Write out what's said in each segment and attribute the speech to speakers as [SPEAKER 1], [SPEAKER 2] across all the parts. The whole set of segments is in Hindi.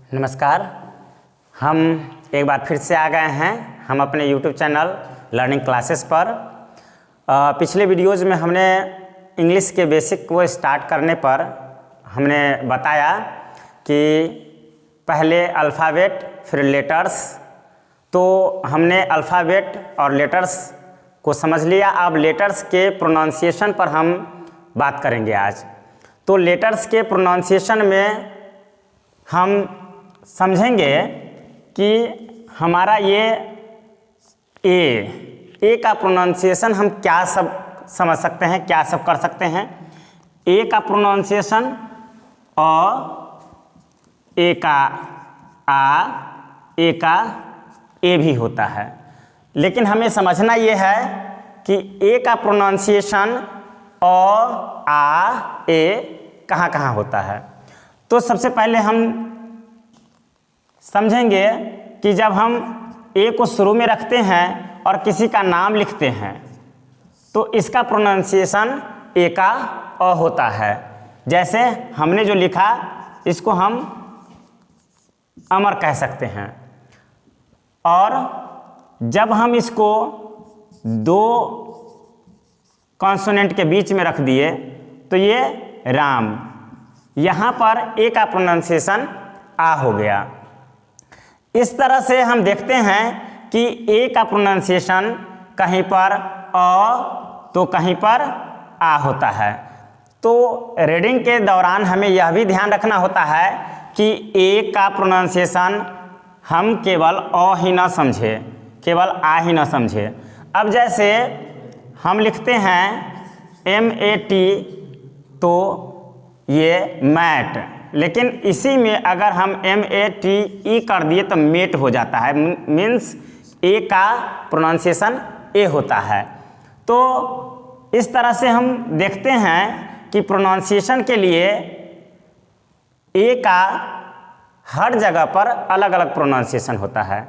[SPEAKER 1] नमस्कार। हम एक बार फिर से आ गए हैं हम अपने YouTube चैनल लर्निंग क्लासेस पर। पिछले वीडियोज़ में हमने इंग्लिश के बेसिक को स्टार्ट करने पर हमने बताया कि पहले अल्फ़ाबेट फिर लेटर्स, तो हमने अल्फ़ाबेट और लेटर्स को समझ लिया। अब लेटर्स के प्रोनाउंसिएशन पर हम बात करेंगे आज। तो लेटर्स के प्रोनाउंसिएशन में हम समझेंगे कि हमारा ये ए का प्रोनाउंसिएशन हम क्या सब समझ सकते हैं, क्या सब कर सकते हैं। ए का प्रोनाउंसिएशन ए का आ, ए का ए भी होता है, लेकिन हमें समझना ये है कि ए का प्रोनाउंसिएशन आ, ए कहाँ कहाँ होता है। तो सबसे पहले हम समझेंगे कि जब हम ए को शुरू में रखते हैं और किसी का नाम लिखते हैं तो इसका प्रोनाउंसिएशन ए का अ होता है। जैसे हमने जो लिखा इसको हम अमर कह सकते हैं, और जब हम इसको दो कॉन्सोनेंट के बीच में रख दिए तो ये राम, यहाँ पर ए का प्रोनाउंसिएशन आ हो गया। इस तरह से हम देखते हैं कि ए का प्रोनाउंसिएशन कहीं पर अ तो कहीं पर आ होता है। तो रीडिंग के दौरान हमें यह भी ध्यान रखना होता है कि ए का प्रोनाउंसिएशन हम केवल अ ही ना समझे, केवल आ ही ना समझे। अब जैसे हम लिखते हैं MAT तो ये मैट, लेकिन इसी में अगर हम MATE कर दिए तो मेट हो जाता है, मीन्स ए का प्रोनाउंसिएशन ए होता है। तो इस तरह से हम देखते हैं कि प्रोनाउंसिएशन के लिए ए का हर जगह पर अलग अलग प्रोनाउंसिएशन होता है।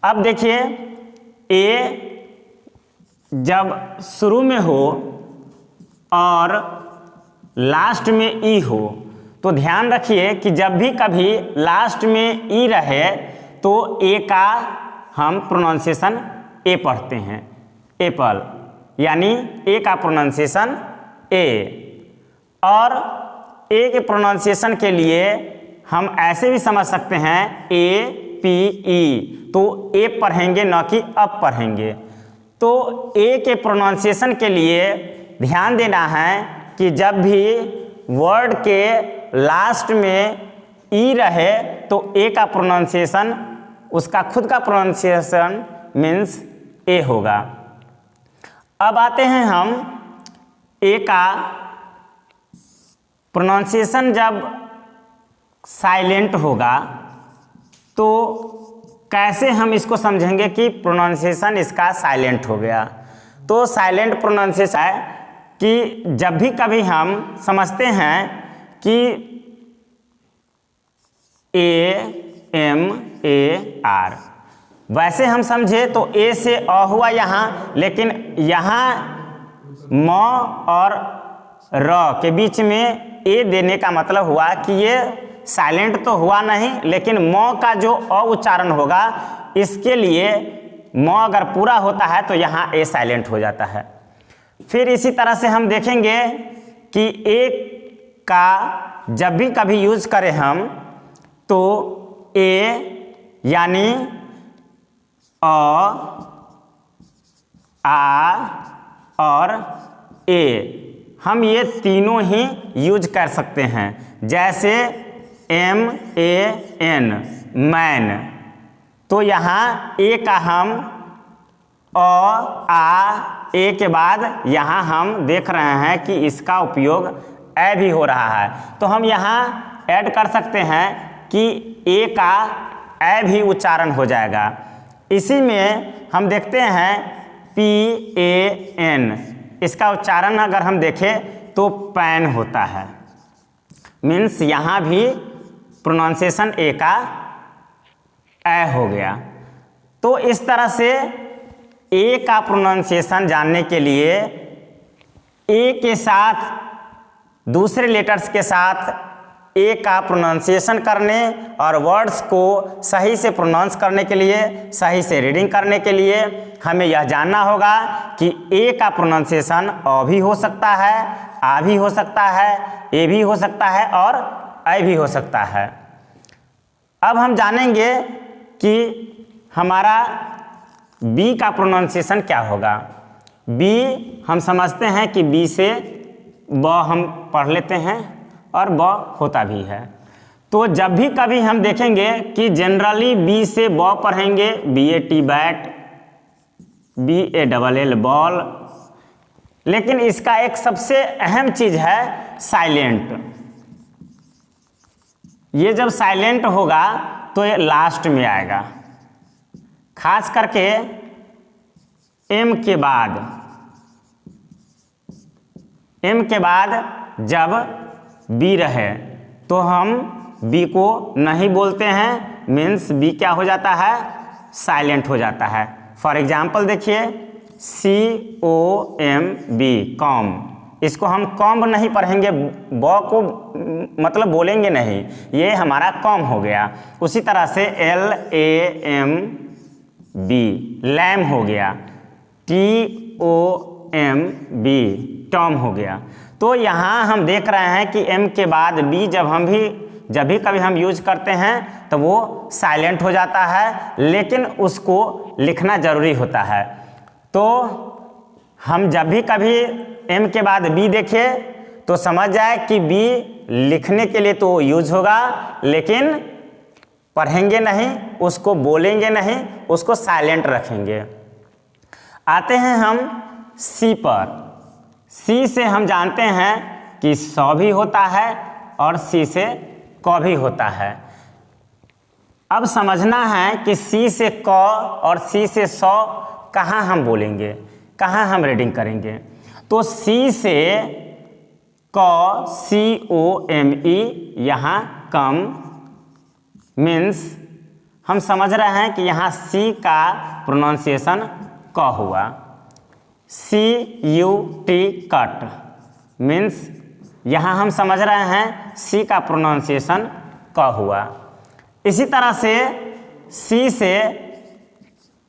[SPEAKER 1] अब देखिए, ए जब शुरू में हो और लास्ट में ई हो तो ध्यान रखिए कि जब भी कभी लास्ट में ई रहे तो ए का हम प्रोनाउंसिएशन ए पढ़ते हैं, एप्पल, यानी ए का प्रोनाउंसिएशन ए। और ए के प्रोनाउंसिएशन के लिए हम ऐसे भी समझ सकते हैं APE, तो ए पढ़ेंगे न कि अब पढ़ेंगे। तो ए के प्रोनाउंसिएशन के लिए ध्यान देना है कि जब भी वर्ड के लास्ट में ई रहे तो ए का प्रोनाउंसिएशन, उसका खुद का प्रोनाउंसिएशन मीन्स ए होगा। अब आते हैं हम ए का प्रोनाउंसिएशन जब साइलेंट होगा तो कैसे हम इसको समझेंगे कि प्रोनाउंसिएशन इसका साइलेंट हो गया। तो साइलेंट प्रोनाउंसिएशन है कि जब भी कभी हम समझते हैं कि AMAR, वैसे हम समझे तो ए से अ हुआ यहाँ, लेकिन यहाँ म और र के बीच में ए देने का मतलब हुआ कि ये साइलेंट तो हुआ नहीं, लेकिन म का जो अ उच्चारण होगा इसके लिए म अगर पूरा होता है तो यहाँ ए साइलेंट हो जाता है। फिर इसी तरह से हम देखेंगे कि ए का जब भी कभी यूज करें हम तो ए यानी अ, आ और ए, हम ये तीनों ही यूज कर सकते हैं। जैसे MAN, मैन, तो यहाँ ए का हम आ, ए के बाद यहाँ हम देख रहे हैं कि इसका उपयोग ए भी हो रहा है, तो हम यहाँ ऐड कर सकते हैं कि ए का ए भी उच्चारण हो जाएगा। इसी में हम देखते हैं PAN, इसका उच्चारण अगर हम देखें तो पैन होता है, मीन्स यहाँ भी प्रोनाउंसिएशन ए का ए हो गया। तो इस तरह से ए का प्रोनाउंसिएशन जानने के लिए ए के साथ दूसरे लेटर्स के साथ ए का प्रोनाउंसिएशन करने और वर्ड्स को सही से प्रोनाउंस करने के लिए, सही से रीडिंग करने के लिए हमें यह जानना होगा कि ए का प्रोनाउंसिएशन अ भी हो सकता है, आ भी हो सकता है, ए भी हो सकता है और ऐ भी हो सकता है। अब हम जानेंगे कि हमारा बी का प्रोनाउंसिएशन क्या होगा। बी हम समझते हैं कि बी से ब हम पढ़ लेते हैं और ब होता भी है। तो जब भी कभी हम देखेंगे कि जनरली बी से ब पढ़ेंगे, BAT बैट, BALL बॉल, लेकिन इसका एक सबसे अहम चीज है साइलेंट। ये जब साइलेंट होगा तो ये लास्ट में आएगा, खास करके एम के बाद। एम के बाद जब बी रहे तो हम बी को नहीं बोलते हैं, मीन्स बी क्या हो जाता है, साइलेंट हो जाता है। फॉर एग्जाम्पल देखिए COMB कॉम, इसको हम कॉम्ब नहीं पढ़ेंगे, ब को मतलब बोलेंगे नहीं, ये हमारा कॉम हो गया। उसी तरह से LAMB लैम हो गया, TOMB टॉम हो गया। तो यहाँ हम देख रहे हैं कि एम के बाद बी जब भी कभी हम यूज करते हैं तो वो साइलेंट हो जाता है, लेकिन उसको लिखना जरूरी होता है। तो हम जब भी कभी एम के बाद बी देखें तो समझ जाए कि बी लिखने के लिए तो यूज होगा, लेकिन पढ़ेंगे नहीं, उसको बोलेंगे नहीं, उसको साइलेंट रखेंगे। आते हैं हम सी पर। सी से हम जानते हैं कि सौ भी होता है और सी से क भी होता है। अब समझना है कि सी से क और सी से सौ कहाँ हम बोलेंगे, कहाँ हम रीडिंग करेंगे। तो सी से क, COME, यहाँ कम, मीन्स हम समझ रहे हैं कि यहाँ सी का प्रोनाउंसिएशन क हुआ। CUT कट, मीन्स यहाँ हम समझ रहे हैं सी का प्रोनाउंसिएशन क हुआ। इसी तरह से सी से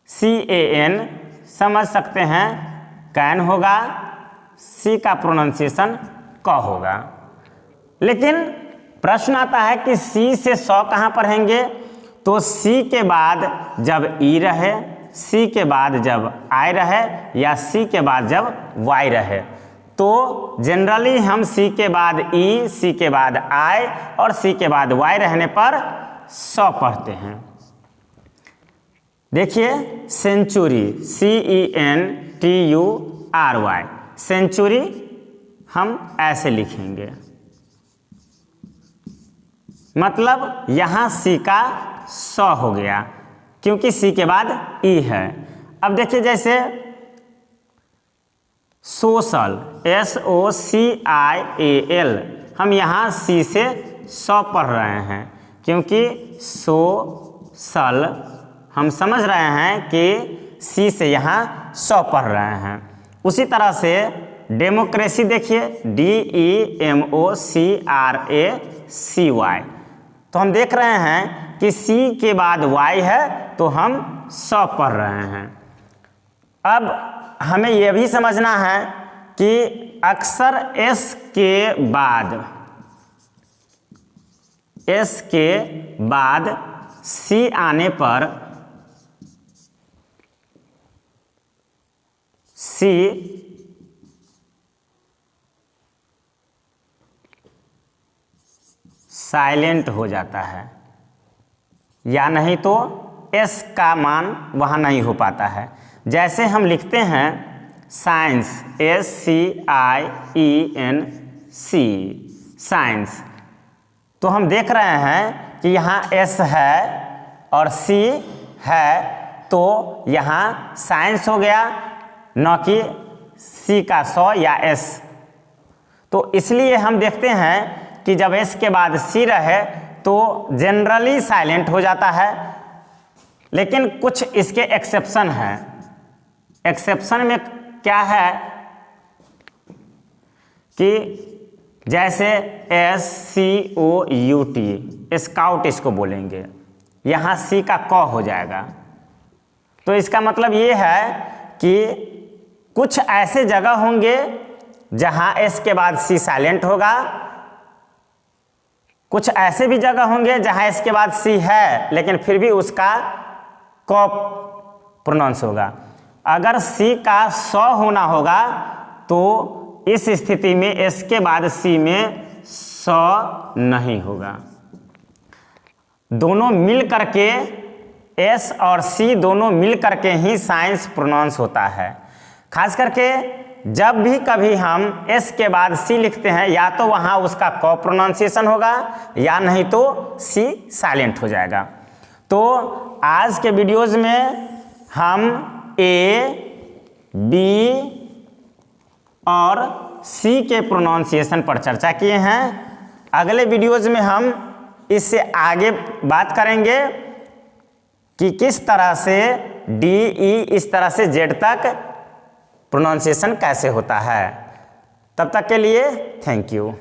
[SPEAKER 1] CAN समझ सकते हैं कैन होगा, सी का प्रोनाउंसिएशन क होगा। लेकिन प्रश्न आता है कि सी से सौ कहाँ पढ़ेंगे। तो सी के बाद जब ई रहे, सी के बाद जब आई रहे, या सी के बाद जब वाई रहे, तो जनरली हम सी के बाद ई, सी के बाद आई और सी के बाद वाई रहने पर सौ पढ़ते हैं। देखिए सेंचुरी, CENTURY, सेंचुरी हम ऐसे लिखेंगे, मतलब यहाँ सी का सौ हो गया क्योंकि सी के बाद ई है। अब देखिए जैसे सोशल, SOCIAL, हम यहाँ सी से सौ पढ़ रहे हैं क्योंकि सोशल हम समझ रहे हैं कि सी से यहाँ सौ पढ़ रहे हैं। उसी तरह से डेमोक्रेसी देखिए, DEMOCRACY, तो हम देख रहे हैं कि सी के बाद वाई है तो हम सौ पढ़ रहे हैं। अब हमें यह भी समझना है कि अक्सर एस के बाद सी आने पर सी साइलेंट हो जाता है, या नहीं तो एस का मान वहाँ नहीं हो पाता है। जैसे हम लिखते हैं साइंस, SCIENC, साइंस, तो हम देख रहे हैं कि यहाँ एस है और सी है, तो यहाँ साइंस हो गया, न कि सी का सौ या एस। तो इसलिए हम देखते हैं कि जब एस के बाद सी रहे तो जनरली साइलेंट हो जाता है, लेकिन कुछ इसके एक्सेप्शन हैं। एक्सेप्शन में क्या है कि जैसे SCOUT, स्काउट इसको बोलेंगे, यहाँ सी का क हो जाएगा। तो इसका मतलब ये है कि कुछ ऐसे जगह होंगे जहाँ एस के बाद सी साइलेंट होगा, कुछ ऐसे भी जगह होंगे जहाँ एस के बाद सी है लेकिन फिर भी उसका क प्रोनाउंस होगा। अगर सी का स होना होगा तो इस स्थिति में एस के बाद सी में स नहीं होगा। दोनों मिल करके एस और सी दोनों मिल करके ही साइंस प्रोनाउंस होता है। खास करके जब भी कभी हम एस के बाद सी लिखते हैं या तो वहाँ उसका क प्रोनाउंसिएशन होगा या नहीं तो सी साइलेंट हो जाएगा। तो आज के वीडियोज़ में हम ए, बी और सी के प्रोनाउंसिएशन पर चर्चा किए हैं। अगले वीडियोज़ में हम इससे आगे बात करेंगे कि किस तरह से डी, ई इस तरह से जेड तक प्रोनाउंसिएशन कैसे होता है। तब तक के लिए थैंक यू।